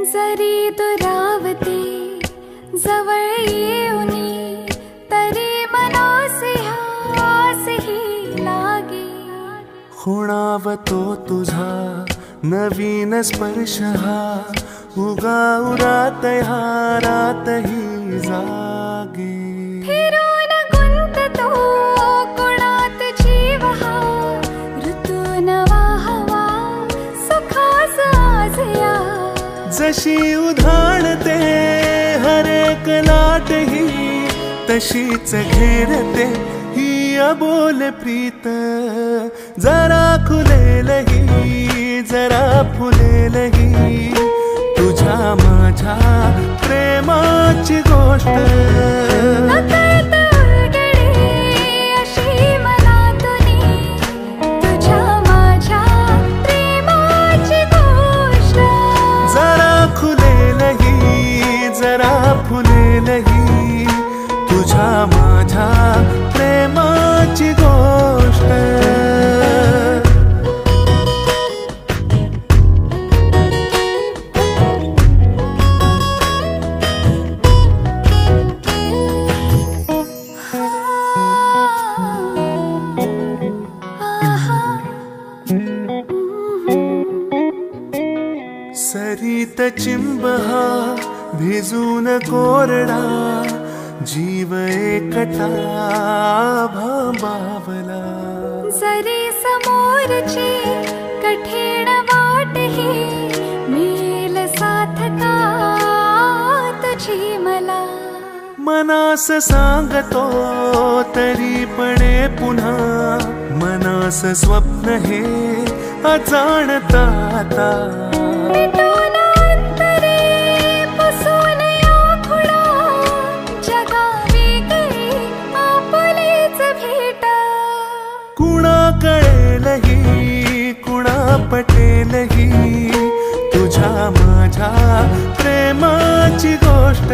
जरी दुरावते जवळ येऊनी तरी मनासी हास ही लागे। खुणावतो तुझा नवीन स्पर्श हा उगा उरात ह्या रातही जागे। फिरून गुंततो कोणात जीव हा ऋतू नवा हवा सुखास आज या। जशी उधाणते हर एक लाट ही तशीच घेरते ही अबोल प्रीत। जरा खुलेल ही जरा फुलेल ही तुझ्या माझ्या प्रेमाची गोष्ट। नकळत उलगडे अशी मनातूनी तुझ्या माझ्या प्रेमाची गोष्ट। जरा खुलेल ही जरा फुलेल ही तुझ्या माझ्या प्रेमाची गोष्ट। सरीत चिंब हा भिजून कोरडा जीव एकटा भांबावला। जरी समोरची कठीण वाट ही मिळेल साथ का तुझी मला। मनास सांगतो तरी पणे पुन्हा मनास स्वप्न हे अजाणता आता। मिटून अंतरे पुसून या खुणा जगा वेगळी आपलीच भेट। कुणा कळेल ही कुणा पटेल ही तुझ्या माझ्या प्रेमाची गोष्ट।